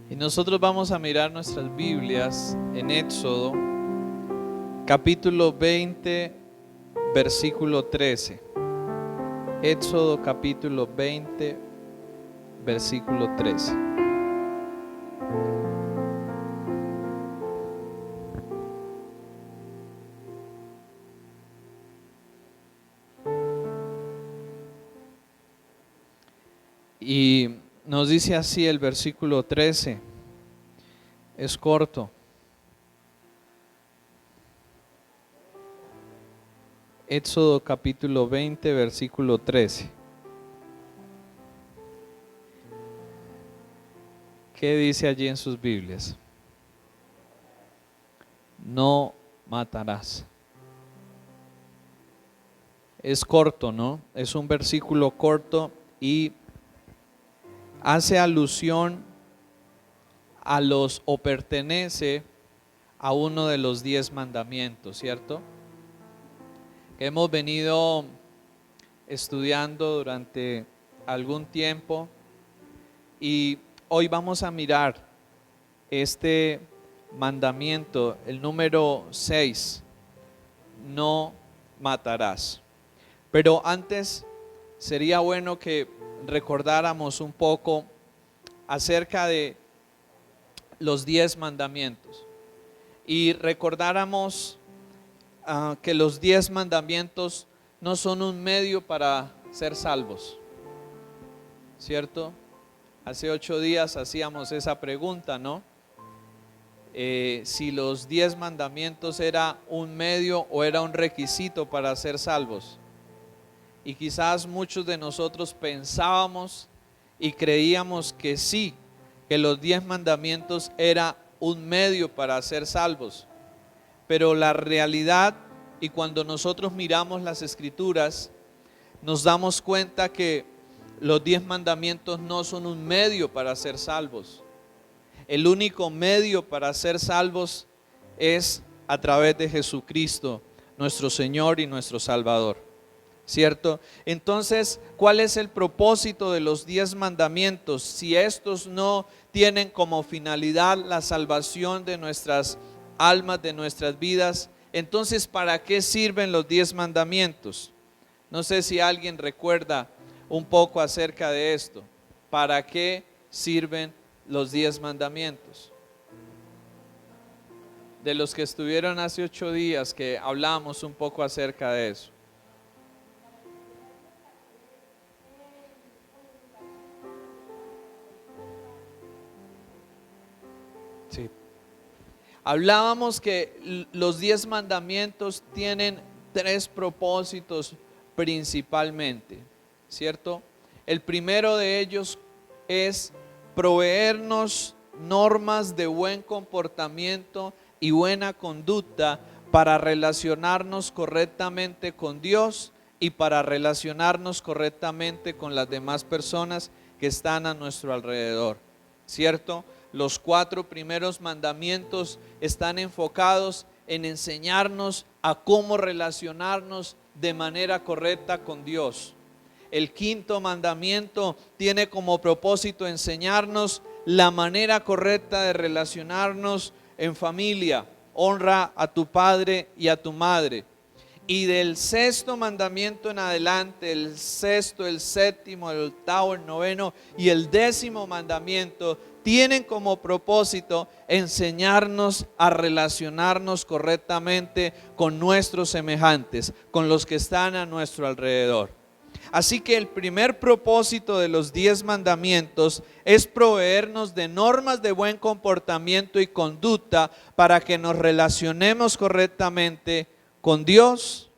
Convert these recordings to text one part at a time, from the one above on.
Y nosotros vamos a mirar nuestras Biblias en Éxodo, capítulo 20, versículo 13. Éxodo capítulo 20, versículo 13. Y nos dice así el versículo 13, es corto. Éxodo capítulo 20, versículo 13. ¿Qué dice allí en sus Biblias? No matarás. Es corto, ¿no? Es un versículo corto y hace alusión a los o pertenece a uno de los 10 mandamientos, ¿cierto? Que hemos venido estudiando durante algún tiempo y hoy vamos a mirar este mandamiento, el número 6, no matarás. Pero antes sería bueno que recordáramos un poco acerca de los 10 mandamientos y recordáramos que los 10 mandamientos no son un medio para ser salvos, ¿cierto? Hace 8 días hacíamos esa pregunta, ¿no? Si los 10 mandamientos era un medio o era un requisito para ser salvos. Y quizás muchos de nosotros pensábamos y creíamos que sí, que los 10 mandamientos era un medio para ser salvos. Pero la realidad, y cuando nosotros miramos las Escrituras, nos damos cuenta que los 10 mandamientos no son un medio para ser salvos. El único medio para ser salvos es a través de Jesucristo, nuestro Señor y nuestro Salvador, ¿cierto? Entonces, ¿cuál es el propósito de los 10 mandamientos? Si estos no tienen como finalidad la salvación de nuestras almas, de nuestras vidas, entonces ¿para qué sirven los 10 mandamientos? No sé si alguien recuerda un poco acerca de esto. ¿Para qué sirven los 10 mandamientos? De los que estuvieron hace 8 días que hablamos un poco acerca de eso. Sí. Hablábamos que los 10 mandamientos tienen 3 propósitos principalmente, ¿cierto? El primero de ellos es proveernos normas de buen comportamiento y buena conducta para relacionarnos correctamente con Dios y para relacionarnos correctamente con las demás personas que están a nuestro alrededor, ¿cierto? Los 4 primeros mandamientos están enfocados en enseñarnos a cómo relacionarnos de manera correcta con Dios. El 5.º mandamiento tiene como propósito enseñarnos la manera correcta de relacionarnos en familia. Honra a tu padre y a tu madre. Y del 6.º mandamiento en adelante, el 6.º, el 7.º, el 8.º, el 9.º y el 10.º mandamiento tienen como propósito enseñarnos a relacionarnos correctamente con nuestros semejantes, con los que están a nuestro alrededor. Así que el primer propósito de los 10 mandamientos es proveernos de normas de buen comportamiento y conducta para que nos relacionemos correctamente con Dios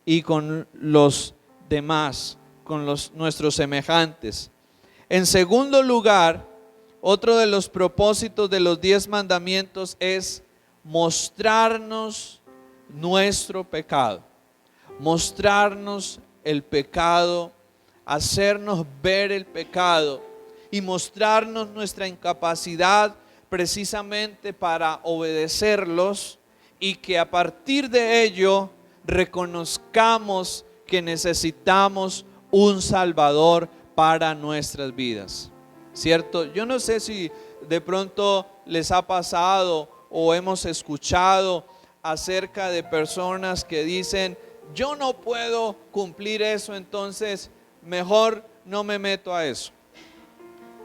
y con los demás, con nuestros semejantes. En segundo lugar, otro de los propósitos de los 10 mandamientos es mostrarnos nuestro pecado, mostrarnos el pecado, hacernos ver el pecado y mostrarnos nuestra incapacidad precisamente para obedecerlos, y que a partir de ello reconozcamos que necesitamos un Salvador para nuestras vidas. ¿cierto? Yo no sé si de pronto les ha pasado o hemos escuchado acerca de personas que dicen, yo no puedo cumplir eso, entonces mejor no me meto a eso.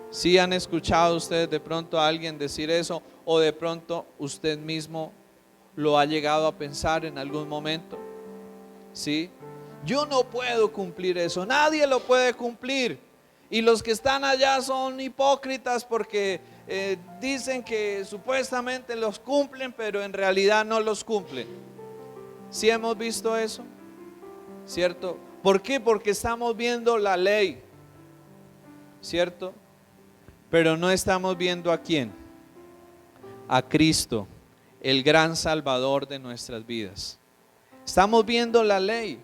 ¿Sí han escuchado ustedes de pronto a alguien decir eso, o de pronto usted mismo lo ha llegado a pensar en algún momento? ¿Sí? Yo no puedo cumplir eso, nadie lo puede cumplir. Y los que están allá son hipócritas porque dicen que supuestamente los cumplen, pero en realidad no los cumplen. ¿Sí hemos visto eso? ¿Cierto? ¿Por qué? Porque estamos viendo la ley, ¿cierto? Pero no estamos viendo a quién, a Cristo, el gran Salvador de nuestras vidas. Estamos viendo la ley,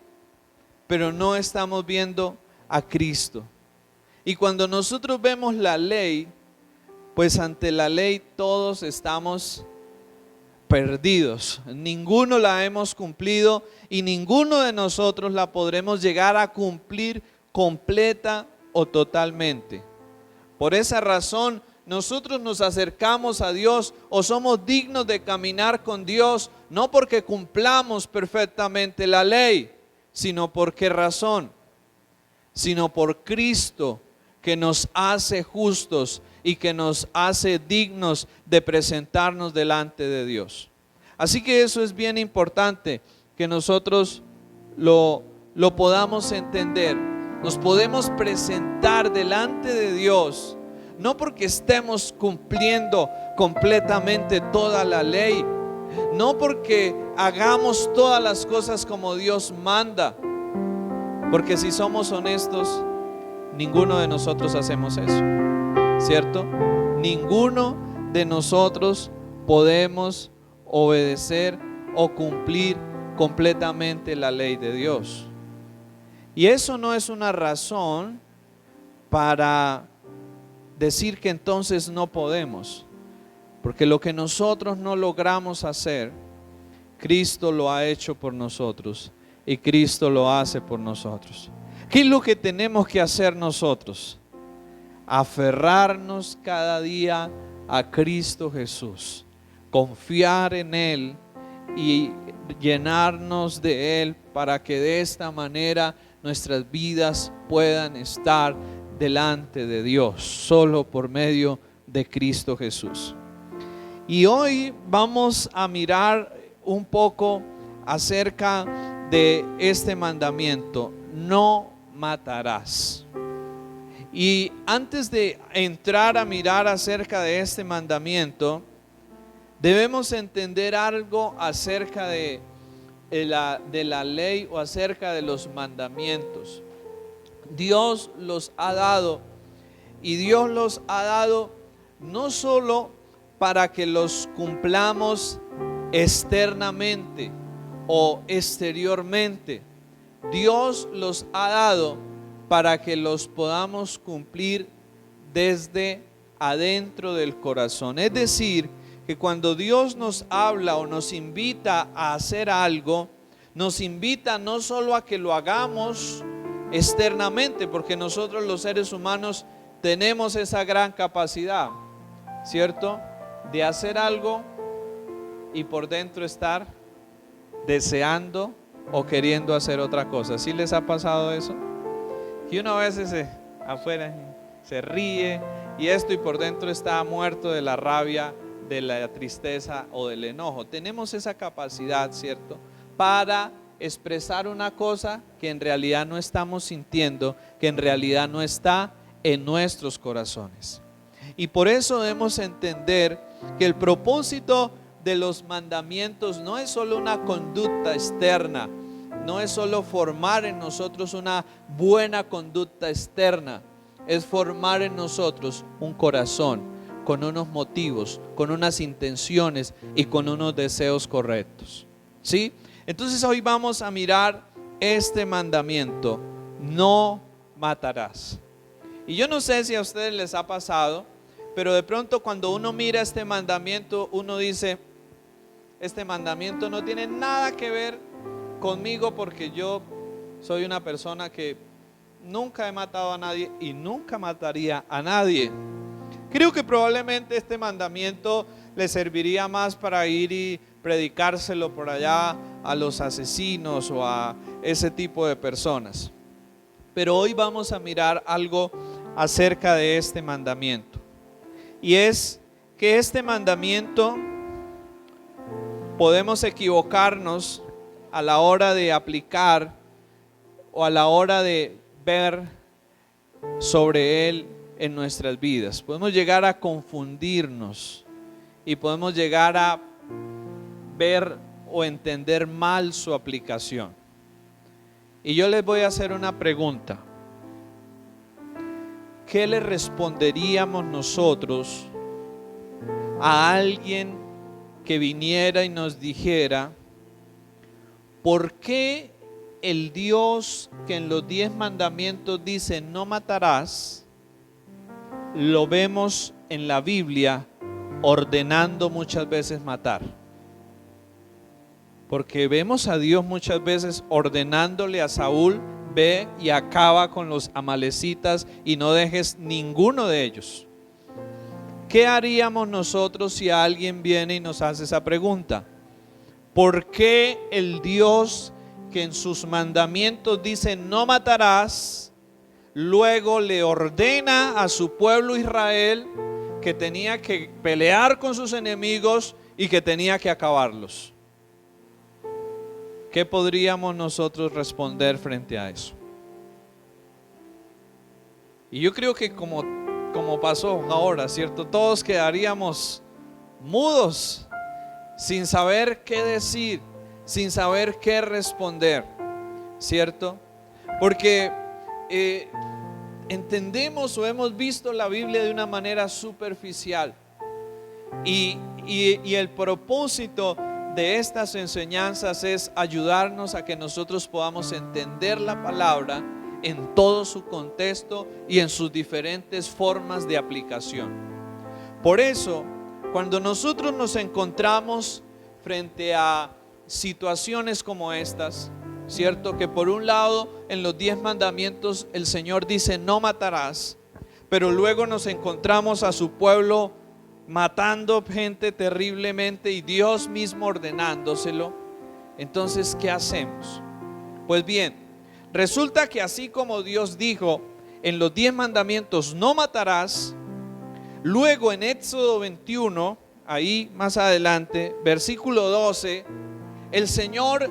pero no estamos viendo a Cristo. Y cuando nosotros vemos la ley, pues ante la ley todos estamos perdidos. Ninguno la hemos cumplido y ninguno de nosotros la podremos llegar a cumplir completa o totalmente. Por esa razón, nosotros nos acercamos a Dios o somos dignos de caminar con Dios, no porque cumplamos perfectamente la ley, sino por qué razón, sino por Cristo, que nos hace justos y que nos hace dignos de presentarnos delante de Dios. Así que eso es bien importante, que nosotros lo podamos entender. Nos podemos presentar delante de Dios, no porque estemos cumpliendo completamente toda la ley, no porque hagamos todas las cosas como Dios manda, porque si somos honestos, ninguno de nosotros hacemos eso, ¿cierto? Ninguno de nosotros podemos obedecer o cumplir completamente la ley de Dios. Y eso no es una razón para decir que entonces no podemos, porque lo que nosotros no logramos hacer, Cristo lo ha hecho por nosotros y Cristo lo hace por nosotros. ¿Qué es lo que tenemos que hacer nosotros? Aferrarnos cada día a Cristo Jesús, confiar en Él y llenarnos de Él, para que de esta manera nuestras vidas puedan estar delante de Dios, solo por medio de Cristo Jesús. Y hoy vamos a mirar un poco acerca de este mandamiento: no matarás. Y antes de entrar a mirar acerca de este mandamiento, debemos entender algo acerca de la ley, o acerca de los mandamientos. Dios los ha dado, y Dios los ha dado no solo para que los cumplamos externamente o exteriormente. Dios los ha dado para que los podamos cumplir desde adentro del corazón. Es decir, que cuando Dios nos habla o nos invita a hacer algo, nos invita no solo a que lo hagamos externamente, porque nosotros los seres humanos tenemos esa gran capacidad, ¿cierto?, de hacer algo y por dentro estar deseando o queriendo hacer otra cosa. ¿Sí les ha pasado eso? Que uno a veces afuera se ríe y esto, y por dentro está muerto de la rabia, de la tristeza o del enojo. Tenemos esa capacidad, ¿cierto?, para expresar una cosa que en realidad no estamos sintiendo, que en realidad no está en nuestros corazones. Y por eso debemos entender que el propósito de los mandamientos no es solo una conducta externa, no es solo formar en nosotros una buena conducta externa, es formar en nosotros un corazón con unos motivos, con unas intenciones y con unos deseos correctos. ¿Sí? Entonces hoy vamos a mirar este mandamiento: no matarás. Y yo no sé si a ustedes les ha pasado, pero de pronto cuando uno mira este mandamiento, uno dice: este mandamiento no tiene nada que ver conmigo, porque yo soy una persona que nunca he matado a nadie y nunca mataría a nadie. Creo que probablemente este mandamiento le serviría más para ir y predicárselo por allá a los asesinos o a ese tipo de personas. Pero hoy vamos a mirar algo acerca de este mandamiento. Y es que este mandamiento podemos equivocarnos a la hora de aplicar o a la hora de ver sobre él en nuestras vidas. Podemos llegar a confundirnos y podemos llegar a ver o entender mal su aplicación. Y yo les voy a hacer una pregunta. ¿Qué le responderíamos nosotros a alguien que viniera y nos dijera: ¿por qué el Dios que en los 10 mandamientos dice no matarás, lo vemos en la Biblia ordenando muchas veces matar? Porque vemos a Dios muchas veces ordenándole a Saúl: ve y acaba con los amalecitas y no dejes ninguno de ellos. ¿Qué haríamos nosotros si alguien viene y nos hace esa pregunta? ¿Por qué el Dios que en sus mandamientos dice no matarás, luego le ordena a su pueblo Israel que tenía que pelear con sus enemigos y que tenía que acabarlos? ¿Qué podríamos nosotros responder frente a eso? Y yo creo que como pasó ahora, ¿cierto? Todos quedaríamos mudos, sin saber qué decir, sin saber qué responder, ¿cierto? Porque entendemos o hemos visto la Biblia de una manera superficial. Y el propósito de estas enseñanzas es ayudarnos a que nosotros podamos entender la palabra en todo su contexto y en sus diferentes formas de aplicación. Por eso, cuando nosotros nos encontramos frente a situaciones como estas, ¿cierto? Que por un lado en los 10 mandamientos el Señor dice no matarás, pero luego nos encontramos a su pueblo matando gente terriblemente y Dios mismo ordenándoselo. Entonces, ¿qué hacemos? Pues bien, resulta que así como Dios dijo en los 10 mandamientos no matarás, luego en Éxodo 21, ahí más adelante, versículo 12, el Señor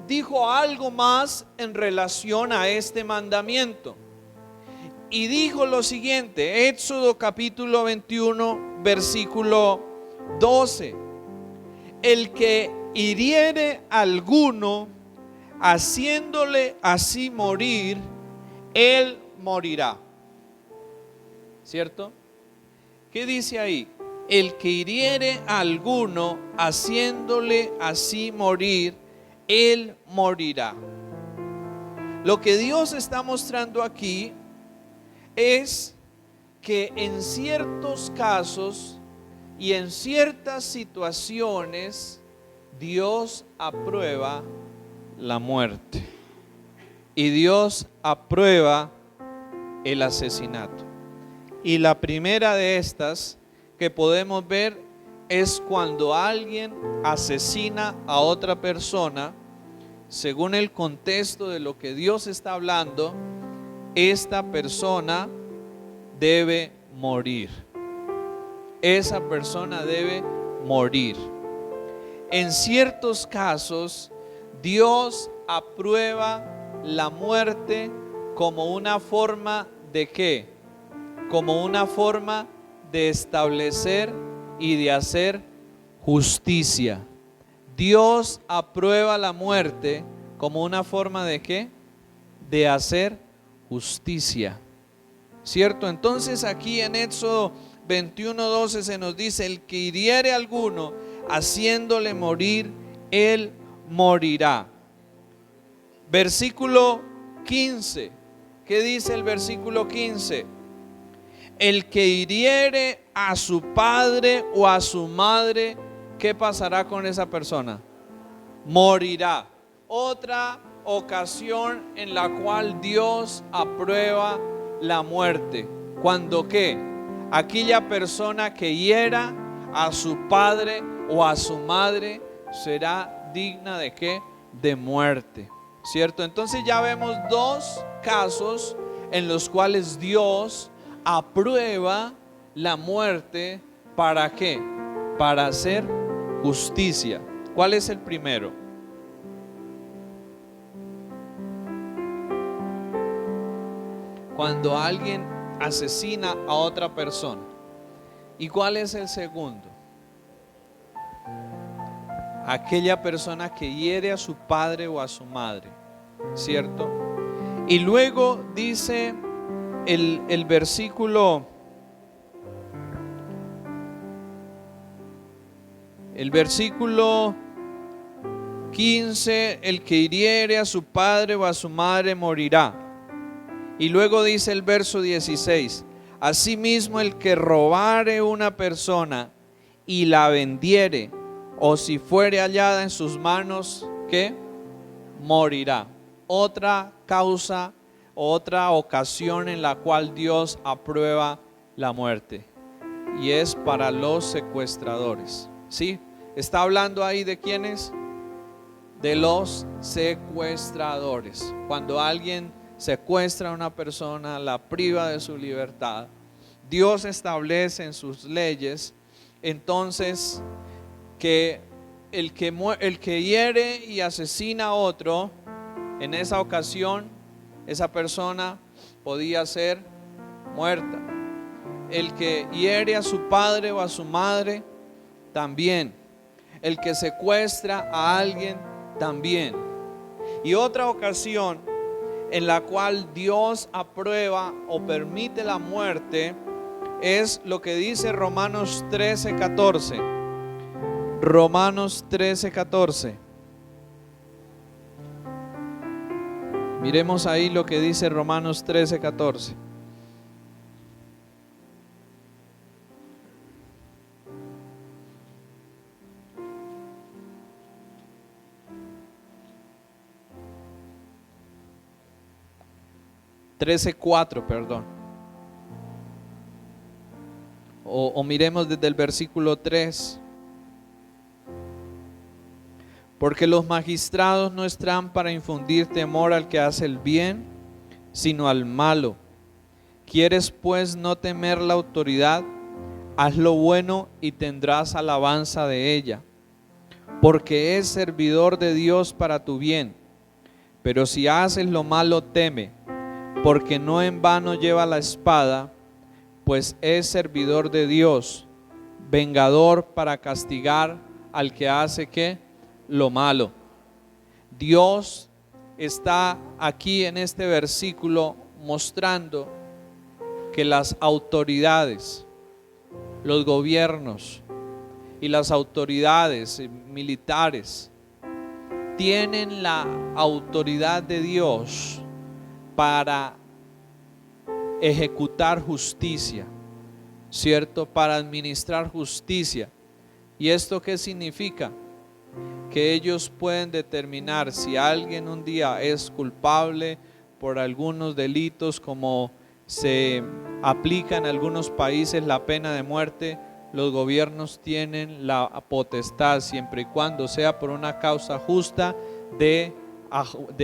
dijo algo más en relación a este mandamiento. Y dijo lo siguiente, Éxodo capítulo 21, versículo 12: el que hiriere a alguno, haciéndole así morir, él morirá. ¿Cierto? ¿Qué dice ahí? El que hiriere a alguno, haciéndole así morir, él morirá. Lo que Dios está mostrando aquí es que en ciertos casos y en ciertas situaciones Dios aprueba la muerte y Dios aprueba el asesinato. Y la primera de estas que podemos ver es cuando alguien asesina a otra persona. Según el contexto de lo que Dios está hablando, esta persona debe morir. Esa persona debe morir. En ciertos casos, Dios aprueba la muerte como una forma de ¿qué? Como una forma de establecer y de hacer justicia. Dios aprueba la muerte como una forma de ¿qué? De hacer justicia, ¿cierto? Entonces aquí en Éxodo 21:12 se nos dice: el que hiriere a alguno, haciéndole morir, él morirá. Versículo 15, ¿qué dice el versículo 15? El que hiriere a su padre o a su madre, ¿qué pasará con esa persona? Morirá. Otra ocasión en la cual Dios aprueba la muerte. ¿Cuándo qué? Aquella persona que hiera a su padre o a su madre será digna de qué? De muerte, ¿cierto? Entonces ya vemos dos casos en los cuales Dios aprueba la muerte. ¿Para qué? Para hacer justicia. ¿Cuál es el primero? Cuando alguien asesina a otra persona. ¿Y cuál es el segundo? Aquella persona que hiere a su padre o a su madre, ¿cierto? Y luego dice el versículo 15, el que hiriere a su padre o a su madre morirá. Y luego dice el verso 16, asimismo el que robare una persona y la vendiere, o si fuere hallada en sus manos, ¿qué? Morirá. Otra causa, otra ocasión en la cual Dios aprueba la muerte, y es para los secuestradores. ¿Sí? Está hablando ahí de quiénes, de los secuestradores. Cuando alguien secuestra a una persona, la priva de su libertad, Dios establece en sus leyes entonces que el que hiere y asesina a otro, en esa ocasión esa persona podía ser muerta. El que hiere a su padre o a su madre también. El que secuestra a alguien también. Y otra ocasión en la cual Dios aprueba o permite la muerte es lo que dice Romanos 13:14. Romanos 13:14. Miremos ahí lo que dice Romanos 13:14. Perdón. O miremos desde el versículo 3. Porque los magistrados no están para infundir temor al que hace el bien, sino al malo. ¿Quieres pues no temer la autoridad? Haz lo bueno y tendrás alabanza de ella, porque es servidor de Dios para tu bien. Pero si haces lo malo, teme, porque no en vano lleva la espada, pues es servidor de Dios, vengador para castigar al que hace ¿qué? Lo malo. Dios está aquí en este versículo mostrando que las autoridades, los gobiernos y las autoridades militares tienen la autoridad de Dios para ejecutar justicia, ¿cierto? Para administrar justicia. ¿Y esto qué significa? Que ellos pueden determinar si alguien un día es culpable por algunos delitos, como se aplica en algunos países la pena de muerte. Los gobiernos tienen la potestad, siempre y cuando sea por una causa justa, de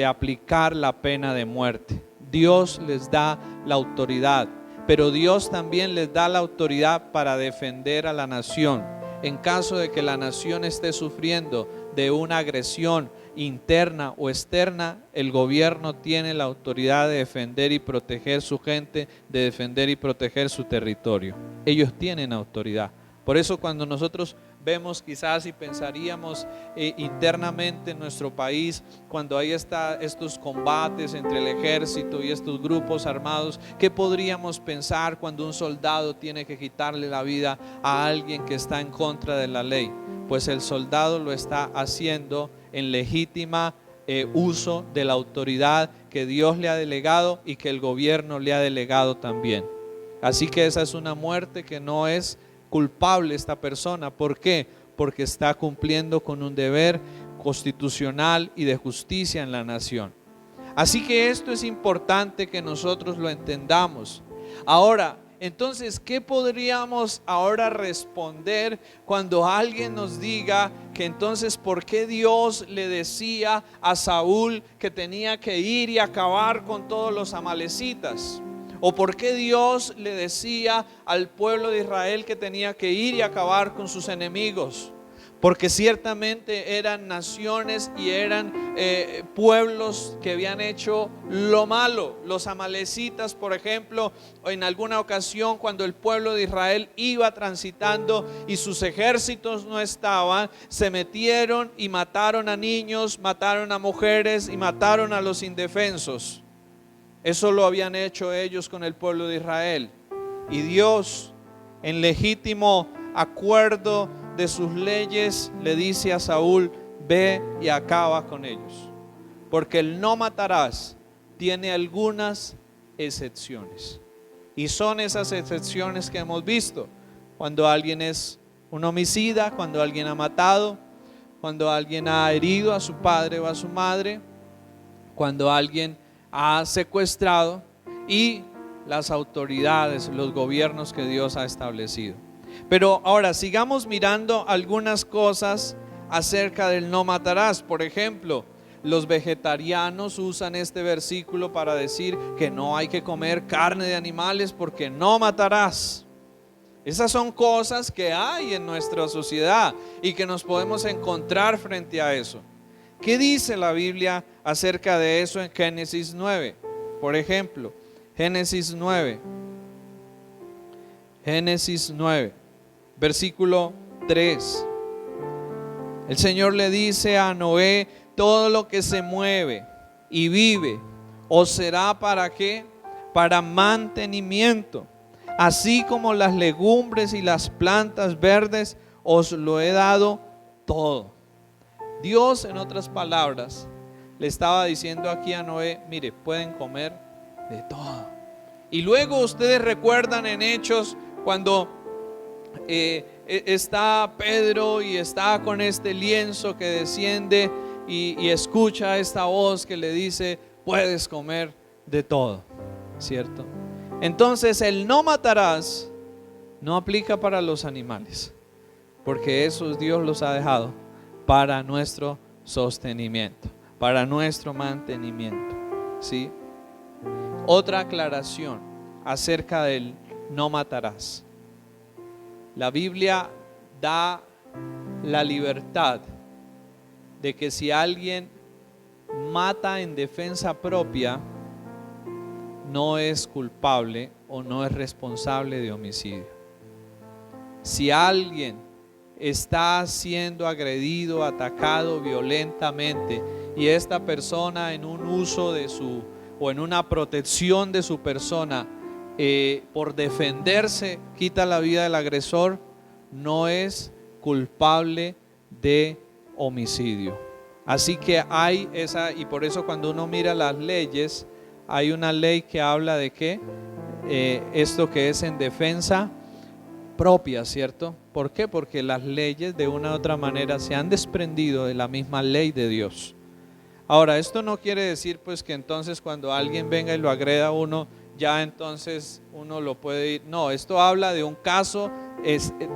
aplicar la pena de muerte. Dios les da la autoridad, pero Dios también les da la autoridad para defender a la nación. En caso de que la nación esté sufriendo de una agresión interna o externa, el gobierno tiene la autoridad de defender y proteger su gente, de defender y proteger su territorio. Ellos tienen autoridad. Por eso cuando nosotros vemos quizás y pensaríamos internamente en nuestro país, cuando hay estos combates entre el ejército y estos grupos armados, ¿qué podríamos pensar cuando un soldado tiene que quitarle la vida a alguien que está en contra de la ley? Pues el soldado lo está haciendo en legítima uso de la autoridad que Dios le ha delegado y que el gobierno le ha delegado también. Así que esa es una muerte que no es culpable esta persona. ¿Por qué? Porque está cumpliendo con un deber, constitucional y de justicia en la nación. Así que esto es importante que nosotros lo entendamos. Ahora, entonces, ¿qué podríamos ahora responder cuando alguien nos diga que entonces por qué Dios le decía a Saúl que tenía que ir y acabar con todos los amalecitas? ¿O por qué Dios le decía al pueblo de Israel que tenía que ir y acabar con sus enemigos? Porque ciertamente eran naciones y eran pueblos que habían hecho lo malo. Los amalecitas, por ejemplo, en alguna ocasión cuando el pueblo de Israel iba transitando y sus ejércitos no estaban, se metieron y mataron a niños, mataron a mujeres y mataron a los indefensos. Eso lo habían hecho ellos con el pueblo de Israel. Y Dios, en legítimo acuerdo de sus leyes, le dice a Saúl: ve y acaba con ellos, porque el no matarás tiene algunas excepciones, y son esas excepciones que hemos visto: cuando alguien es un homicida, cuando alguien ha matado, cuando alguien ha herido a su padre o a su madre, cuando alguien ha secuestrado, y las autoridades, los gobiernos que Dios ha establecido. Pero ahora sigamos mirando algunas cosas acerca del no matarás. Por ejemplo, los vegetarianos usan este versículo para decir que no hay que comer carne de animales porque no matarás. Esas son cosas que hay en nuestra sociedad y que nos podemos encontrar frente a eso. ¿Qué dice la Biblia acerca de eso en Génesis 9? Por ejemplo, Génesis 9, versículo 3. El Señor le dice a Noé: todo lo que se mueve y vive os será ¿para qué? Para mantenimiento, así como las legumbres y las plantas verdes os lo he dado todo. Dios, en otras palabras, le estaba diciendo aquí a Noé: mire, pueden comer de todo. Y luego ustedes recuerdan en Hechos cuando está Pedro y está con este lienzo que desciende y escucha esta voz que le dice: puedes comer de todo, ¿cierto? Entonces el no matarás no aplica para los animales, porque esos Dios los ha dejado para nuestro sostenimiento, para nuestro mantenimiento, ¿sí? Otra aclaración acerca del no matarás. La Biblia da la libertad de que si alguien mata en defensa propia, no es culpable o no es responsable de homicidio. Si alguien está siendo agredido, atacado violentamente, y esta persona en un uso de o en una protección de su persona, por defenderse quita la vida del agresor, no es culpable de homicidio. Así que hay esa, y por eso cuando uno mira las leyes, hay una ley que habla de que esto que es en defensa propia, ¿cierto? ¿Por qué? Porque las leyes de una u otra manera se han desprendido de la misma ley de Dios. Ahora, esto no quiere decir pues que entonces cuando alguien venga y lo agreda a uno, ya entonces uno lo puede ir. No, esto habla de un caso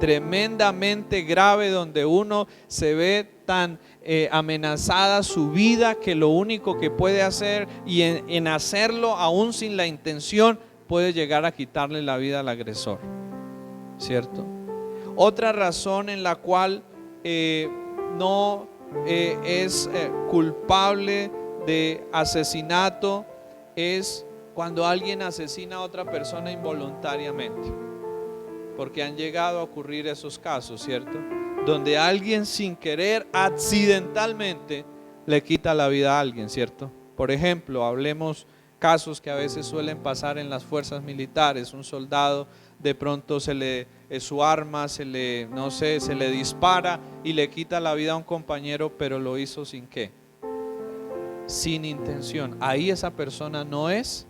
tremendamente grave donde uno se ve tan amenazada su vida que lo único que puede hacer, y en hacerlo aún sin la intención, puede llegar a quitarle la vida al agresor, ¿cierto? Otra razón en la cual no es culpable de asesinato es cuando alguien asesina a otra persona involuntariamente, porque han llegado a ocurrir esos casos, ¿cierto? Donde alguien sin querer, accidentalmente, le quita la vida a alguien, ¿cierto? Por ejemplo, hablemos casos que a veces suelen pasar en las fuerzas militares. Un soldado de pronto su arma se le dispara y le quita la vida a un compañero, pero lo hizo sin qué, sin intención. Ahí esa persona no es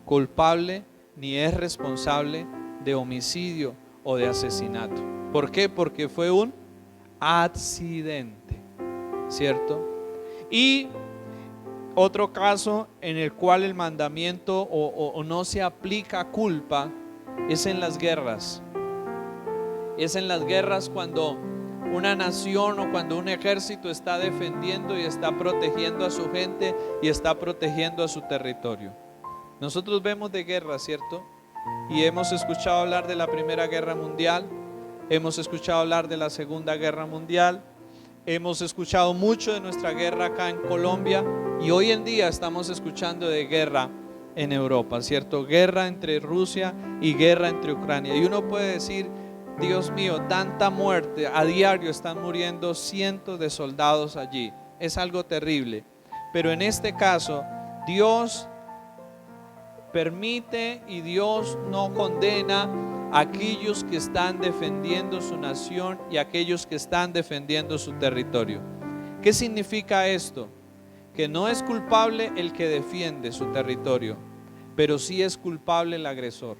culpable ni es responsable de homicidio o de asesinato. ¿Por qué? Porque fue un accidente. ¿cierto? Y otro caso en el cual el mandamiento o no se aplica culpa es en las guerras. Es en las guerras cuando una nación o cuando un ejército está defendiendo y está protegiendo a su gente y está protegiendo a su territorio. Nosotros vemos de guerra, ¿cierto? Y hemos escuchado hablar de la Primera Guerra Mundial, hemos escuchado hablar de la Segunda Guerra Mundial, hemos escuchado mucho de nuestra guerra acá en Colombia y hoy en día estamos escuchando de guerra en Europa, ¿cierto? Guerra entre Rusia y guerra entre Ucrania. Y uno puede decir, Dios mío, tanta muerte, a diario están muriendo cientos de soldados allí. Es algo terrible. Pero en este caso, Dios permite y Dios no condena a aquellos que están defendiendo su nación y a aquellos que están defendiendo su territorio. ¿Qué significa esto? Que no es culpable el que defiende su territorio, pero sí es culpable el agresor.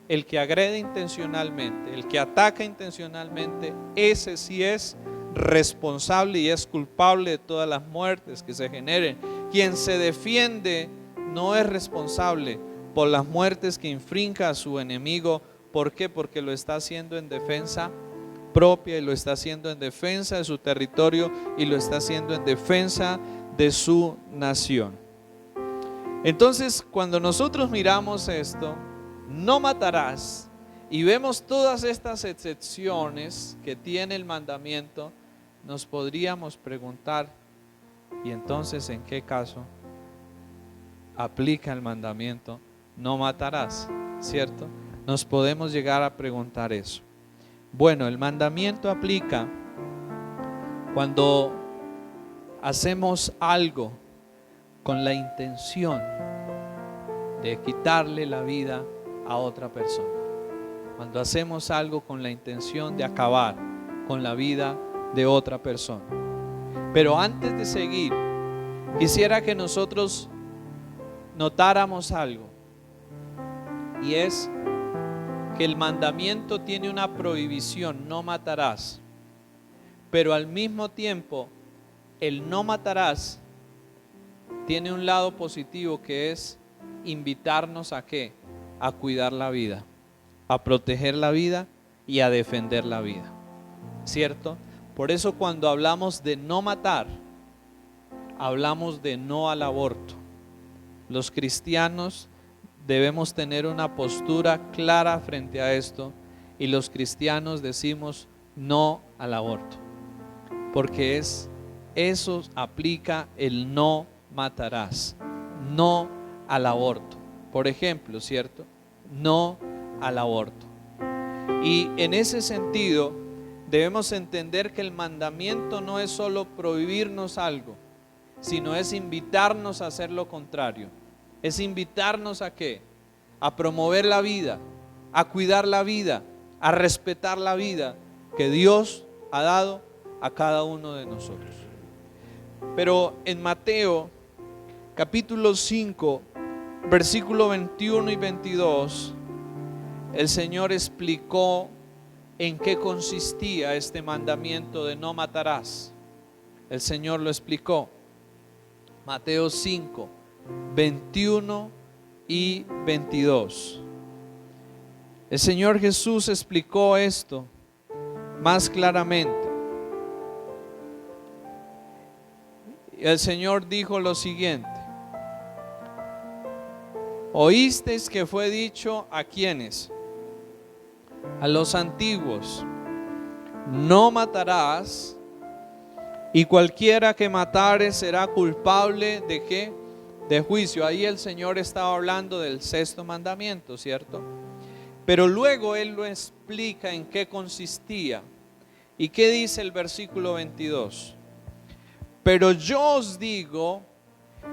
El que agrede intencionalmente, el que ataca intencionalmente, ese sí es responsable y es culpable de todas las muertes que se generen. Quien se defiende no es responsable por las muertes que infrinja a su enemigo. ¿Por qué? Porque lo está haciendo en defensa propia y lo está haciendo en defensa de su territorio y lo está haciendo en defensa de su nación. Entonces, cuando nosotros miramos esto, no matarás, y vemos todas estas excepciones que tiene el mandamiento, nos podríamos preguntar, ¿y entonces en qué caso aplica el mandamiento? No matarás, ¿cierto? Nos podemos llegar a preguntar eso. Bueno, el mandamiento aplica cuando hacemos algo con la intención de quitarle la vida a otra persona. Cuando hacemos algo con la intención de acabar con la vida de otra persona. Pero antes de seguir, quisiera que nosotros notáramos algo, y es que el mandamiento tiene una prohibición: no matarás. Pero al mismo tiempo, el no matarás tiene un lado positivo, que es invitarnos a ¿qué? A cuidar la vida, a proteger la vida y a defender la vida, ¿cierto? Por eso cuando hablamos de no matar, hablamos de no al aborto. Los cristianos debemos tener una postura clara frente a esto, y los cristianos decimos no al aborto, porque eso aplica el no matarás, no al aborto. Por ejemplo, ¿cierto? No al aborto. Y en ese sentido debemos entender que el mandamiento no es solo prohibirnos algo, sino es invitarnos a hacer lo contrario. Es invitarnos ¿a qué? A promover la vida, a cuidar la vida, a respetar la vida que Dios ha dado a cada uno de nosotros. Pero en Mateo capítulo 5, versículo 21 y 22, el Señor explicó en qué consistía este mandamiento de no matarás. El Señor lo explicó. Mateo 5, 21 y 22. El Señor Jesús explicó esto más claramente. El Señor dijo lo siguiente: oísteis que fue dicho a quienes, a los antiguos, no matarás, y cualquiera que matare será culpable de ¿qué? De juicio. Ahí el Señor estaba hablando del sexto mandamiento, ¿cierto? Pero luego Él lo explica en qué consistía. ¿Y qué dice el versículo 22? Pero yo os digo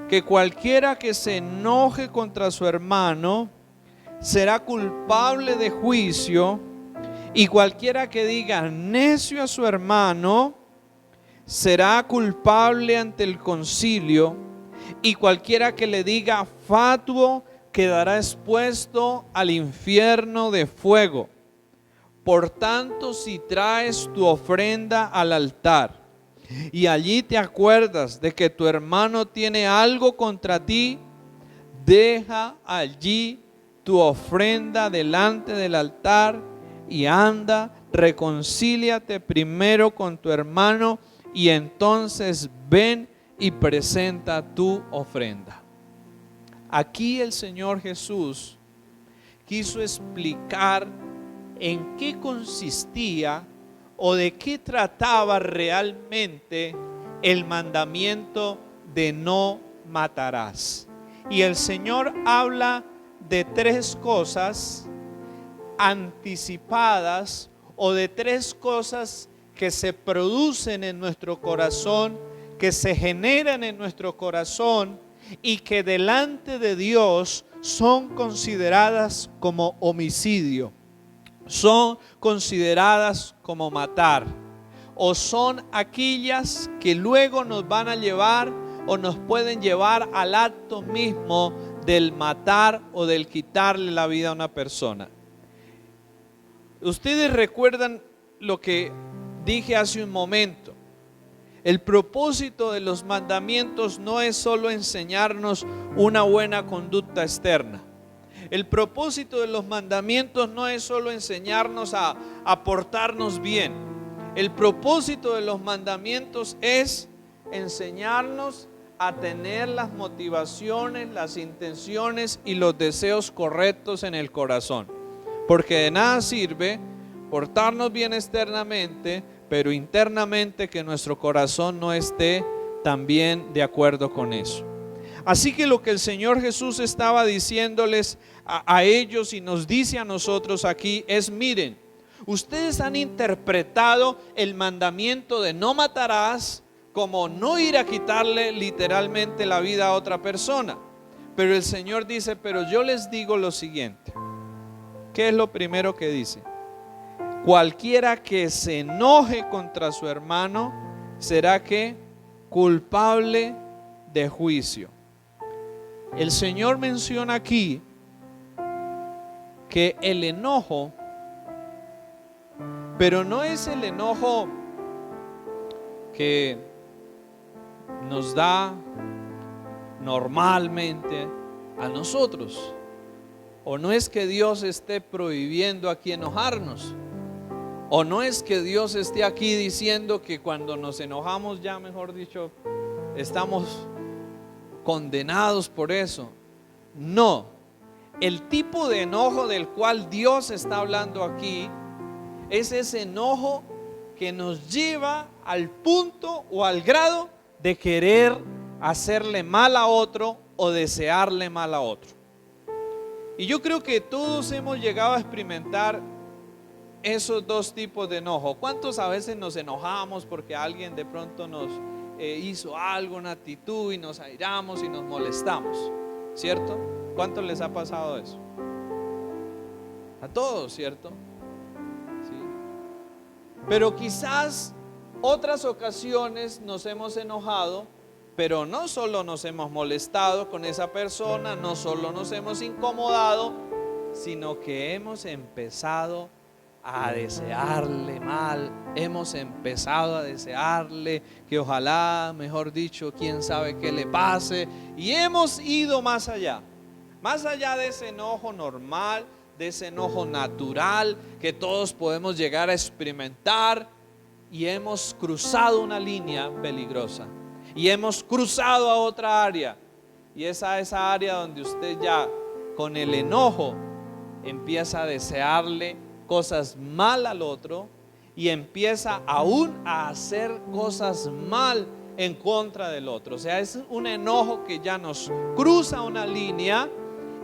que cualquiera que se enoje contra su hermano será culpable de juicio, y cualquiera que diga necio a su hermano será culpable ante el concilio, y cualquiera que le diga fatuo quedará expuesto al infierno de fuego. Por tanto, si traes tu ofrenda al altar y allí te acuerdas de que tu hermano tiene algo contra ti, deja allí tu ofrenda delante del altar y anda, reconcíliate primero con tu hermano y entonces ven y presenta tu ofrenda. Aquí el Señor Jesús quiso explicar en qué consistía o de qué trataba realmente el mandamiento de no matarás. Y el Señor habla de tres cosas anticipadas o de tres cosas que se producen en nuestro corazón, que se generan en nuestro corazón y que delante de Dios son consideradas como homicidio, son consideradas como matar, o son aquellas que luego nos van a llevar o nos pueden llevar al acto mismo del matar o del quitarle la vida a una persona. Ustedes recuerdan lo que dije hace un momento. El propósito de los mandamientos no es solo enseñarnos una buena conducta externa. El propósito de los mandamientos no es solo enseñarnos a portarnos bien. El propósito de los mandamientos es enseñarnos a tener las motivaciones, las intenciones y los deseos correctos en el corazón. Porque de nada sirve portarnos bien externamente, pero internamente que nuestro corazón no esté también de acuerdo con eso. Así que lo que el Señor Jesús estaba diciéndoles a ellos y nos dice a nosotros aquí es: miren, ustedes han interpretado el mandamiento de no matarás como no ir a quitarle literalmente la vida a otra persona. Pero el Señor dice: pero yo les digo lo siguiente. ¿Qué es lo primero que dice? Cualquiera que se enoje contra su hermano será que culpable de juicio. El Señor menciona aquí que el enojo, pero no es el enojo que nos da normalmente a nosotros, o no es que Dios esté prohibiendo aquí enojarnos, o no es que Dios esté aquí diciendo que cuando nos enojamos ya, mejor dicho, estamos condenados por eso. No, el tipo de enojo del cual Dios está hablando aquí es ese enojo que nos lleva al punto o al grado de querer hacerle mal a otro o desearle mal a otro. Y yo creo que todos hemos llegado a experimentar esos dos tipos de enojo. ¿Cuántos a veces nos enojamos porque alguien de pronto nos hizo algo, una actitud, y nos airamos y nos molestamos? ¿Cierto? ¿Cuántos les ha pasado eso? A todos, ¿cierto? Sí. Pero quizás otras ocasiones nos hemos enojado, pero no solo nos hemos molestado con esa persona, no solo nos hemos incomodado, sino que hemos empezado a desearle mal, hemos empezado a desearle que ojalá, mejor dicho, quién sabe qué le pase, y hemos ido más allá de ese enojo normal, de ese enojo natural que todos podemos llegar a experimentar, y hemos cruzado una línea peligrosa y hemos cruzado a otra área, y esa área donde usted ya con el enojo empieza a desearle cosas mal al otro y empieza aún a hacer cosas mal en contra del otro. O sea, es un enojo que ya nos cruza una línea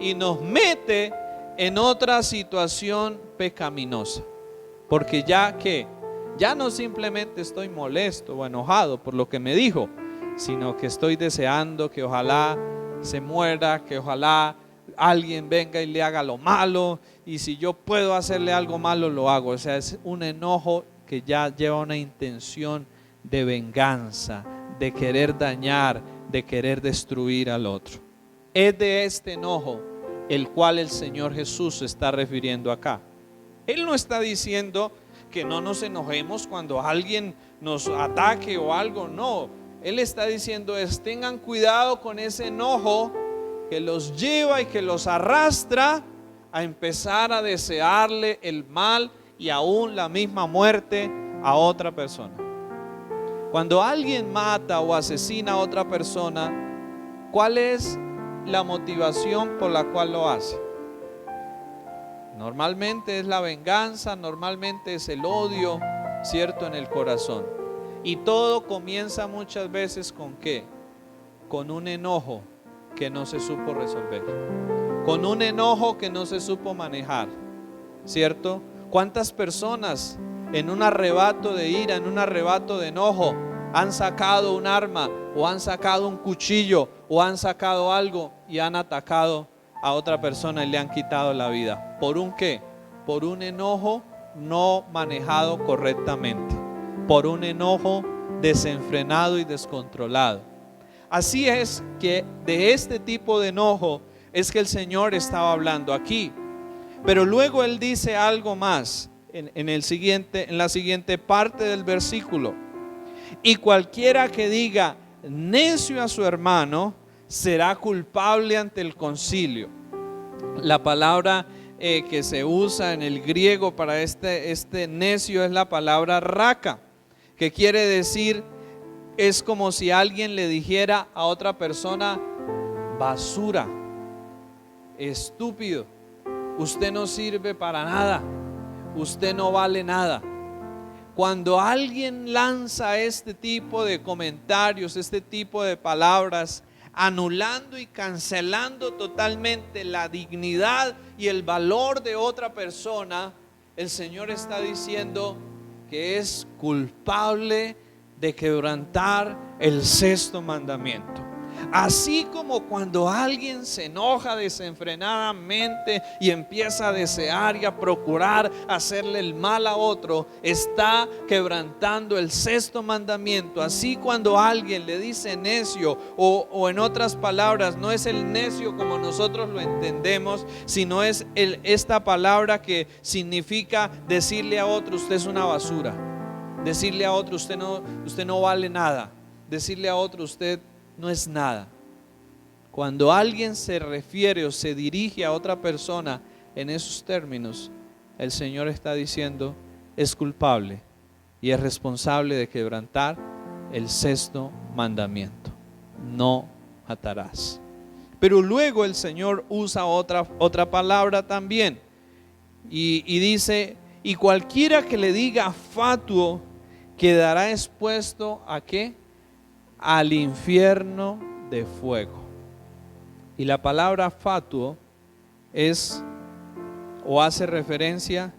y nos mete en otra situación pecaminosa, porque ya no simplemente estoy molesto o enojado por lo que me dijo, sino que estoy deseando que ojalá se muera, que ojalá alguien venga y le haga lo malo, y si yo puedo hacerle algo malo lo hago. O sea, es un enojo que ya lleva una intención de venganza, de querer dañar, de querer destruir al otro. Es de este enojo el cual el Señor Jesús se está refiriendo acá. Él no está diciendo que no nos enojemos cuando alguien nos ataque o algo, no. Él está diciendo tengan cuidado con ese enojo que los lleva y que los arrastra a empezar a desearle el mal y aún la misma muerte a otra persona. Cuando alguien mata o asesina a otra persona, ¿cuál es la motivación por la cual lo hace? Normalmente es la venganza, normalmente es el odio, ¿cierto?, en el corazón. Y todo comienza muchas veces ¿con qué? Con un enojo que no se supo resolver, con un enojo que no se supo manejar, ¿cierto? ¿Cuántas personas en un arrebato de ira, en un arrebato de enojo, han sacado un arma o han sacado un cuchillo o han sacado algo y han atacado a otra persona y le han quitado la vida? ¿Por un qué? Por un enojo no manejado correctamente, por un enojo desenfrenado y descontrolado. Así es que de este tipo de enojo es que el Señor estaba hablando aquí. Pero luego Él dice algo más en la siguiente parte del versículo. Y cualquiera que diga necio a su hermano será culpable ante el concilio. La palabra que se usa en el griego para este necio es la palabra raka, que quiere decir, es como si alguien le dijera a otra persona: basura, estúpido, usted no sirve para nada, usted no vale nada. Cuando alguien lanza este tipo de comentarios, este tipo de palabras, anulando y cancelando totalmente la dignidad y el valor de otra persona, el Señor está diciendo que es culpable de quebrantar el sexto mandamiento. Así como cuando alguien se enoja desenfrenadamente y empieza a desear y a procurar hacerle el mal a otro, está quebrantando el sexto mandamiento. Así cuando alguien le dice necio, o en otras palabras, no es el necio como nosotros lo entendemos, sino es esta palabra que significa decirle a otro: usted es una basura. Decirle a otro: usted no vale nada. Decirle a otro: usted no es nada. Cuando alguien se refiere o se dirige a otra persona en esos términos, el Señor está diciendo: es culpable y es responsable de quebrantar el sexto mandamiento: no matarás. Pero luego el Señor usa otra palabra también y dice: y cualquiera que le diga fatuo quedará expuesto ¿a qué? Al infierno de fuego. Y la palabra fatuo es o hace referencia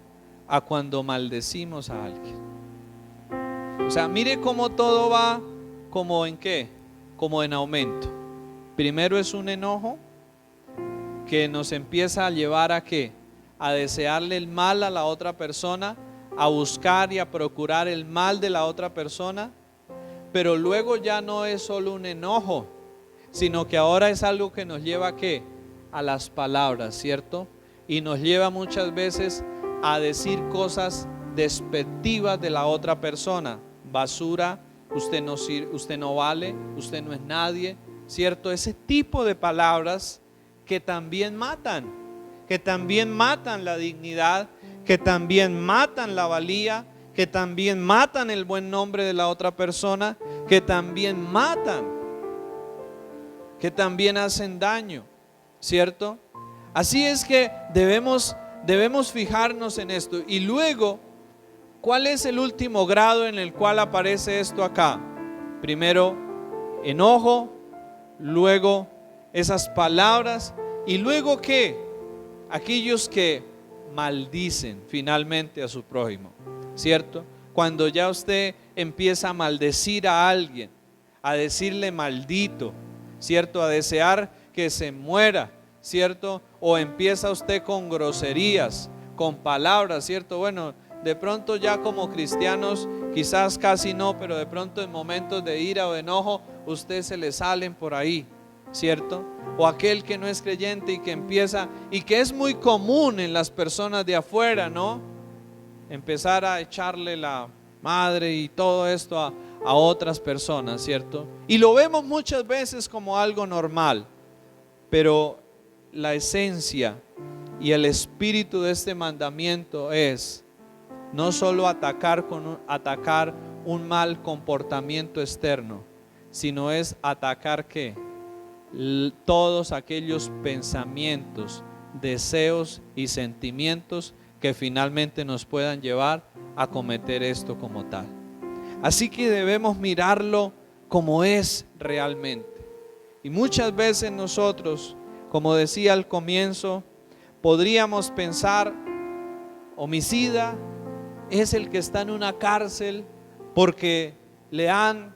a cuando maldecimos a alguien. O sea, mire cómo todo va como en qué, como en aumento. Primero es un enojo que nos empieza a llevar a qué, a desearle el mal a la otra persona, a buscar y a procurar el mal de la otra persona. Pero luego ya no es solo un enojo, sino que ahora es algo que nos lleva ¿a qué? A las palabras, ¿cierto? Y nos lleva muchas veces a decir cosas despectivas de la otra persona: basura, usted no sirve, usted no vale, usted no es nadie, ¿cierto? Ese tipo de palabras que también matan la dignidad, que también matan la valía, que también matan el buen nombre de la otra persona, que también matan, que también hacen daño, ¿cierto? Así es que debemos fijarnos en esto. Y luego, ¿cuál es el último grado en el cual aparece esto acá? Primero, enojo, luego esas palabras, y luego ¿qué? Aquellos que maldicen finalmente a su prójimo, ¿cierto? Cuando ya usted empieza a maldecir a alguien, a decirle maldito, ¿cierto? A desear que se muera, ¿cierto? O empieza usted con groserías, con palabras, ¿cierto? Bueno, de pronto ya como cristianos quizás casi no, pero de pronto en momentos de ira o de enojo usted se le salen por ahí, ¿cierto? O aquel que no es creyente y que empieza, y que es muy común en las personas de afuera, ¿no? empezar a echarle la madre y todo esto a otras personas, ¿cierto? Y lo vemos muchas veces como algo normal, pero la esencia y el espíritu de este mandamiento es no solo atacar un mal comportamiento externo, sino es atacar ¿qué? Todos aquellos pensamientos, deseos y sentimientos que finalmente nos puedan llevar a cometer esto como tal. Así que debemos mirarlo como es realmente. Y muchas veces nosotros, como decía al comienzo, podríamos pensar, homicida es el que está en una cárcel porque le han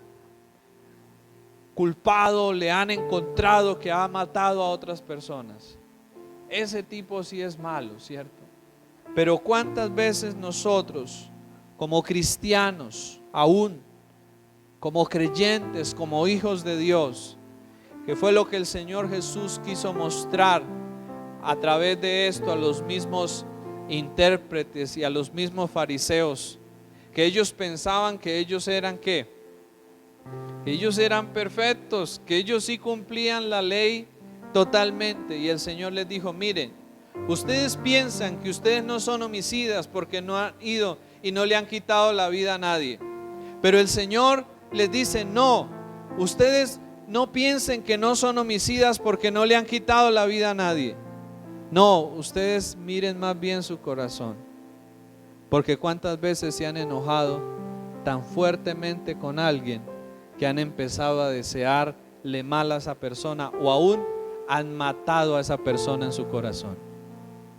culpado, le han encontrado que ha matado a otras personas. Ese tipo sí es malo, ¿cierto? Pero ¿cuántas veces nosotros, como cristianos, aún como creyentes, como hijos de Dios, que fue lo que el Señor Jesús quiso mostrar a través de esto a los mismos intérpretes y a los mismos fariseos, que ellos pensaban que ellos eran ¿qué? Que ellos eran perfectos, que ellos sí cumplían la ley totalmente, y el Señor les dijo: miren, ustedes piensan que ustedes no son homicidas porque no han ido y no le han quitado la vida a nadie, pero el Señor les dice: no, ustedes no piensen que no son homicidas porque no le han quitado la vida a nadie. No, ustedes miren más bien su corazón, porque cuántas veces se han enojado tan fuertemente con alguien que han empezado a desearle mal a esa persona, o aún han matado a esa persona en su corazón,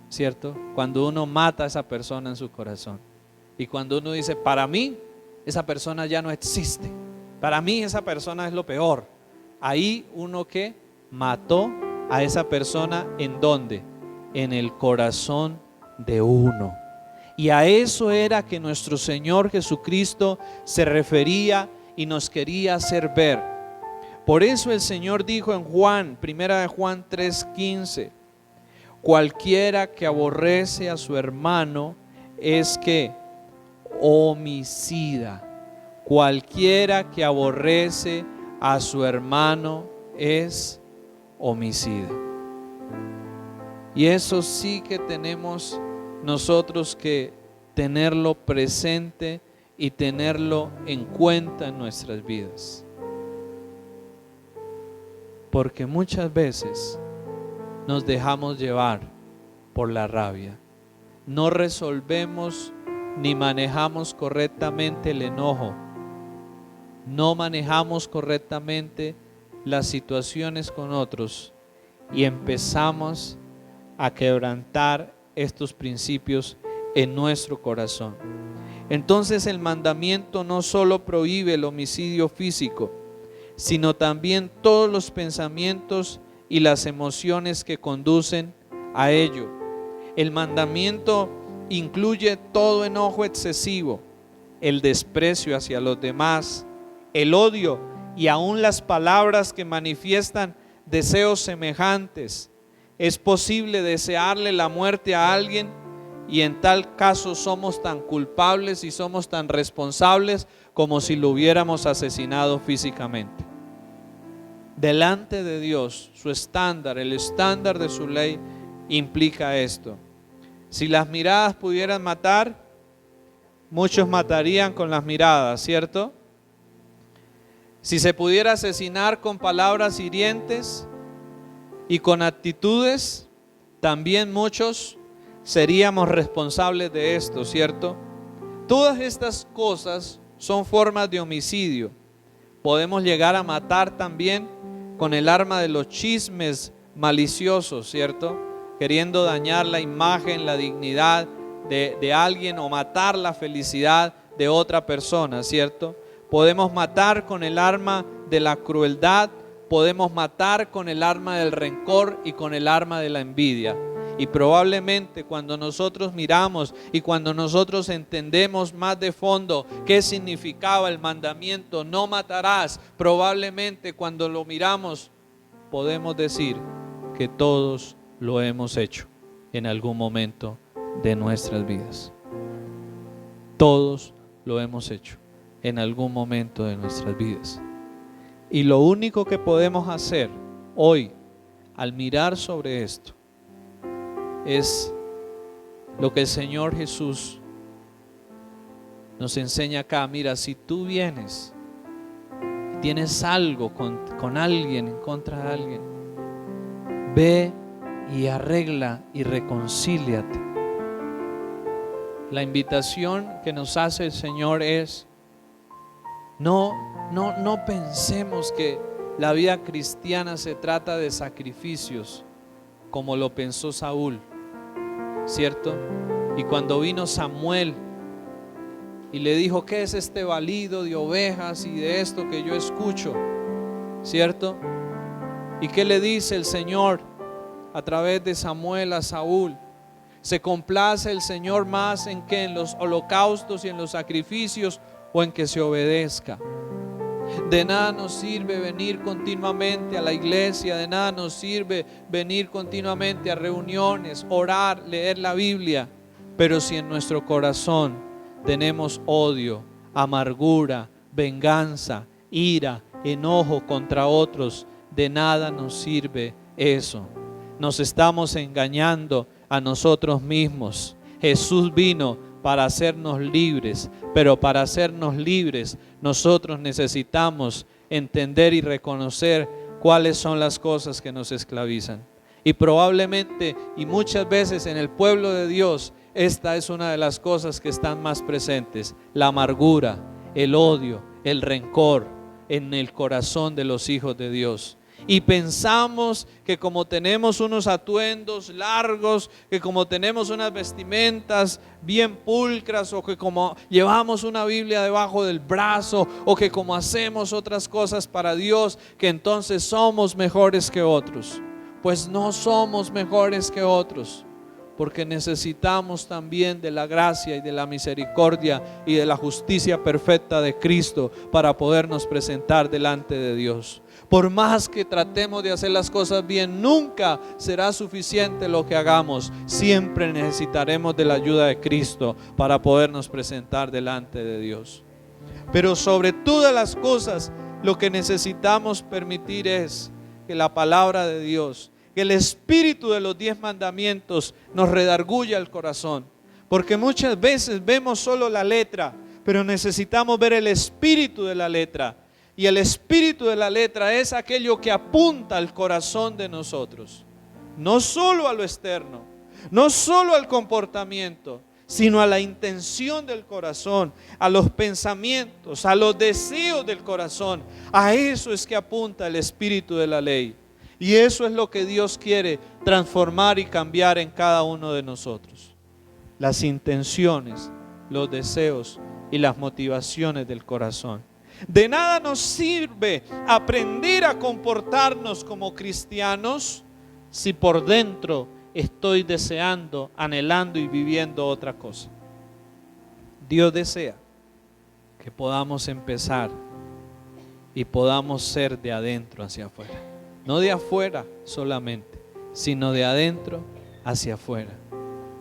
¿cierto? Cuando uno mata a esa persona en su corazón, y cuando uno dice: para mí esa persona ya no existe, para mí esa persona es lo peor, ahí uno que mató a esa persona, ¿en dónde? En el corazón de uno. Y a eso era que nuestro Señor Jesucristo se refería y nos quería hacer ver. Por eso el Señor dijo en Juan, primera de Juan 3:15: cualquiera que aborrece a su hermano es que homicida. Cualquiera que aborrece a su hermano es homicida. Y eso sí que tenemos nosotros que tenerlo presente y tenerlo en cuenta en nuestras vidas. Porque muchas veces nos dejamos llevar por la rabia. No resolvemos ni manejamos correctamente el enojo. No manejamos correctamente las situaciones con otros y empezamos a quebrantar estos principios en nuestro corazón. Entonces el mandamiento no solo prohíbe el homicidio físico, sino también todos los pensamientos y las emociones que conducen a ello. El mandamiento incluye todo enojo excesivo, el desprecio hacia los demás, el odio y aún las palabras que manifiestan deseos semejantes. Es posible desearle la muerte a alguien y en tal caso somos tan culpables y somos tan responsables como si lo hubiéramos asesinado físicamente. Delante de Dios, su estándar, el estándar de su ley implica esto. Si las miradas pudieran matar, muchos matarían con las miradas, ¿cierto? Si se pudiera asesinar con palabras hirientes y con actitudes, también muchos seríamos responsables de esto, ¿cierto? Todas estas cosas son formas de homicidio. Podemos llegar a matar también con el arma de los chismes maliciosos, ¿cierto? Queriendo dañar la imagen, la dignidad de alguien o matar la felicidad de otra persona, ¿cierto? Podemos matar con el arma de la crueldad, podemos matar con el arma del rencor y con el arma de la envidia. Y probablemente cuando nosotros miramos y cuando nosotros entendemos más de fondo qué significaba el mandamiento no matarás, probablemente cuando lo miramos podemos decir que todos lo hemos hecho en algún momento de nuestras vidas. Todos lo hemos hecho en algún momento de nuestras vidas. Y lo único que podemos hacer hoy, al mirar sobre esto, es lo que el Señor Jesús nos enseña acá. Mira, si tú vienes, tienes algo con alguien, en contra de alguien, ve y arregla y reconcíliate. La invitación que nos hace el Señor es: no pensemos que la vida cristiana se trata de sacrificios, como lo pensó Saúl, ¿cierto? Y cuando vino Samuel y le dijo: ¿qué es este balido de ovejas y de esto que yo escucho? ¿Cierto? ¿Y qué le dice el Señor a través de Samuel a Saúl? ¿Se complace el Señor más en que en los holocaustos y en los sacrificios, o en que se obedezca? De nada nos sirve venir continuamente a la iglesia, de nada nos sirve venir continuamente a reuniones, orar, leer la Biblia, pero si en nuestro corazón tenemos odio, amargura, venganza, ira, enojo contra otros, de nada nos sirve eso. Nos estamos engañando a nosotros mismos. Jesús vino para hacernos libres, pero para hacernos libres nosotros necesitamos entender y reconocer cuáles son las cosas que nos esclavizan. Y probablemente y muchas veces en el pueblo de Dios esta es una de las cosas que están más presentes: la amargura, el odio, el rencor en el corazón de los hijos de Dios. Y pensamos que como tenemos unos atuendos largos, que como tenemos unas vestimentas bien pulcras, o que como llevamos una Biblia debajo del brazo, o que como hacemos otras cosas para Dios, que entonces somos mejores que otros. Pues no somos mejores que otros, porque necesitamos también de la gracia y de la misericordia y de la justicia perfecta de Cristo para podernos presentar delante de Dios. Por más que tratemos de hacer las cosas bien, nunca será suficiente lo que hagamos. Siempre necesitaremos de la ayuda de Cristo para podernos presentar delante de Dios. Pero sobre todas las cosas, lo que necesitamos permitir es que la palabra de Dios, que el espíritu de los 10 mandamientos nos redarguya el corazón. Porque muchas veces vemos solo la letra, pero necesitamos ver el espíritu de la letra. Y el espíritu de la letra es aquello que apunta al corazón de nosotros. No solo a lo externo, no solo al comportamiento, sino a la intención del corazón, a los pensamientos, a los deseos del corazón. A eso es que apunta el espíritu de la ley. Y eso es lo que Dios quiere transformar y cambiar en cada uno de nosotros. Las intenciones, los deseos y las motivaciones del corazón. De nada nos sirve aprender a comportarnos como cristianos si por dentro estoy deseando, anhelando y viviendo otra cosa. Dios desea que podamos empezar y podamos ser de adentro hacia afuera. No de afuera solamente, sino de adentro hacia afuera.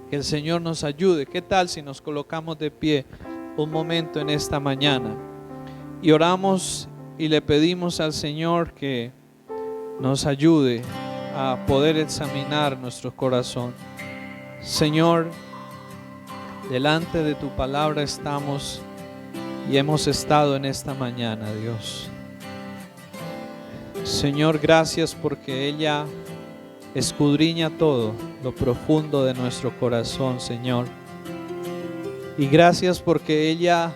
Que el Señor nos ayude. ¿Qué tal si nos colocamos de pie un momento en esta mañana y oramos y le pedimos al Señor que nos ayude a poder examinar nuestro corazón? Señor, delante de tu palabra estamos y hemos estado en esta mañana, Dios. Señor, gracias porque ella escudriña todo lo profundo de nuestro corazón, Señor. Y gracias porque ella,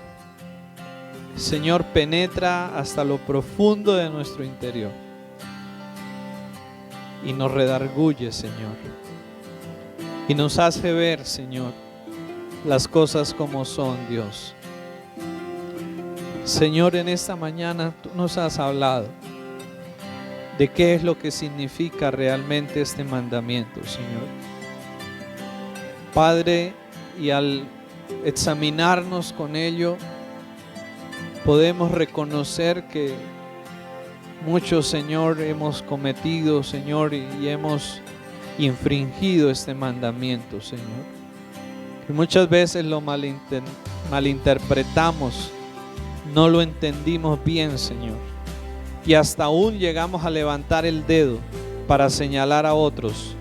Señor, penetra hasta lo profundo de nuestro interior y nos redarguye, Señor, y nos hace ver, Señor, las cosas como son, Dios. Señor, en esta mañana tú nos has hablado de qué es lo que significa realmente este mandamiento, Señor. Padre, y al examinarnos con ello, podemos reconocer que muchos, Señor, hemos cometido, Señor, y hemos infringido este mandamiento, Señor. que muchas veces lo malinterpretamos, no lo entendimos bien, Señor, y hasta aún llegamos a levantar el dedo para señalar a otros,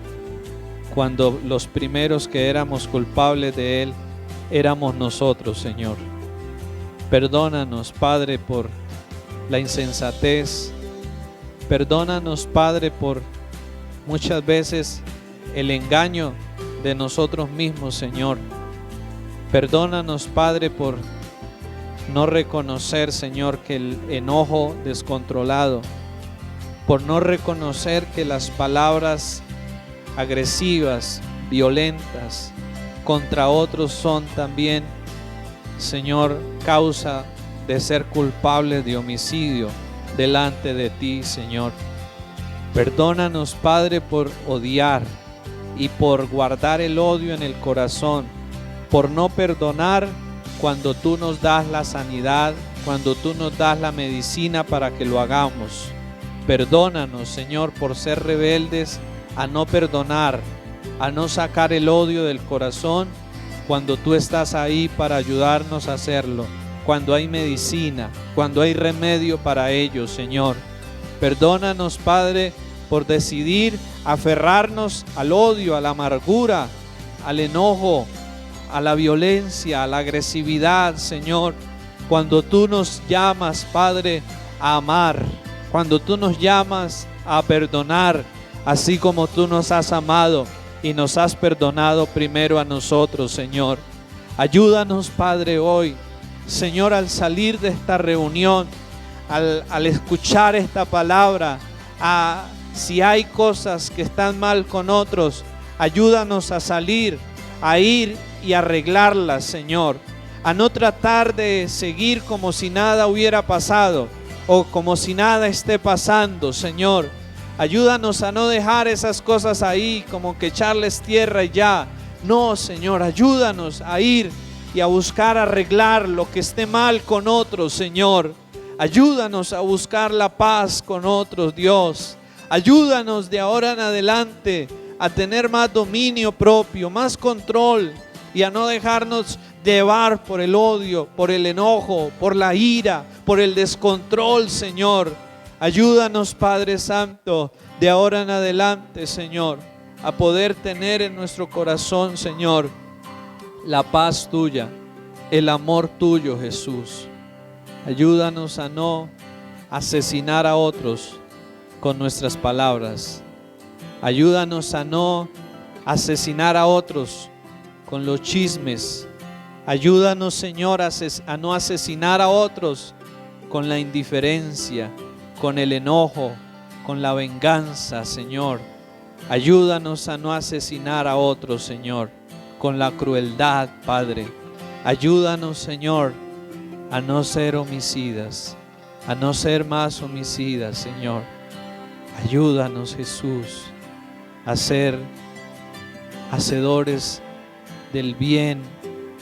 cuando los primeros que éramos culpables de él éramos nosotros, Señor. Perdónanos, Padre, por la insensatez. Perdónanos, Padre, por muchas veces el engaño de nosotros mismos, Señor. Perdónanos, Padre, por no reconocer, Señor, que el enojo descontrolado, por no reconocer que las palabras agresivas, violentas contra otros son también, Señor, causa de ser culpables de homicidio delante de ti, Señor. Perdónanos, Padre, por odiar y por guardar el odio en el corazón, por no perdonar cuando tú nos das la sanidad, cuando tú nos das la medicina para que lo hagamos. Perdónanos, Señor, por ser rebeldes a no perdonar, a no sacar el odio del corazón cuando tú estás ahí para ayudarnos a hacerlo, cuando hay medicina, cuando hay remedio para ello, Señor. Perdónanos, Padre, por decidir aferrarnos al odio, a la amargura, al enojo, a la violencia, a la agresividad, Señor, cuando tú nos llamas, Padre, a amar, cuando tú nos llamas a perdonar, así como tú nos has amado y nos has perdonado primero a nosotros, Señor. Ayúdanos, Padre, hoy, Señor, al salir de esta reunión, al escuchar esta palabra, si hay cosas que están mal con otros, ayúdanos a salir, a ir y arreglarlas, Señor, a no tratar de seguir como si nada hubiera pasado o como si nada esté pasando, Señor. Ayúdanos a no dejar esas cosas ahí como que echarles tierra y ya. No, Señor, ayúdanos a ir y a buscar arreglar lo que esté mal con otros, Señor. Ayúdanos a buscar la paz con otros, Dios. Ayúdanos de ahora en adelante a tener más dominio propio, más control y a no dejarnos llevar por el odio, por el enojo, por la ira, por el descontrol, Señor. Ayúdanos, Padre Santo, de ahora en adelante, Señor, a poder tener en nuestro corazón, Señor, la paz tuya, el amor tuyo, Jesús. Ayúdanos a no asesinar a otros con nuestras palabras. Ayúdanos a no asesinar a otros con los chismes. Ayúdanos, Señor, a no asesinar a otros con la indiferencia, con el enojo, con la venganza, Señor. Ayúdanos a no asesinar a otros, Señor, con la crueldad, Padre. Ayúdanos, Señor, a no ser homicidas, a no ser más homicidas, Señor. Ayúdanos, Jesús, a ser hacedores del bien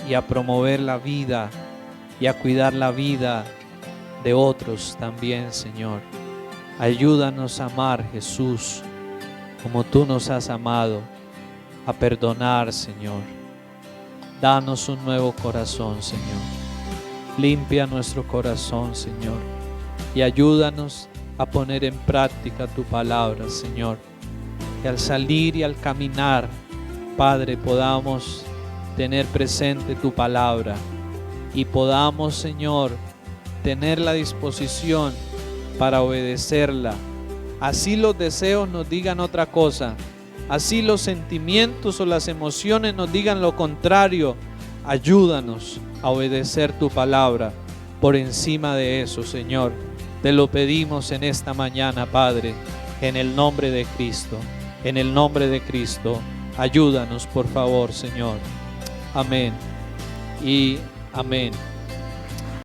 y a promover la vida y a cuidar la vida de otros también, Señor. Ayúdanos a amar, Jesús, como tú nos has amado, a perdonar, Señor. Danos un nuevo corazón, Señor. Limpia nuestro corazón, Señor, y ayúdanos a poner en práctica tu palabra, Señor. Que al salir y al caminar, Padre, podamos tener presente tu palabra y podamos, Señor, tener la disposición para obedecerla. Así los deseos nos digan otra cosa, así los sentimientos o las emociones nos digan lo contrario. Ayúdanos a obedecer tu palabra por encima de eso, Señor. Te lo pedimos en esta mañana, Padre, en el nombre de Cristo. En el nombre de Cristo, ayúdanos, por favor, Señor. Amén y amén.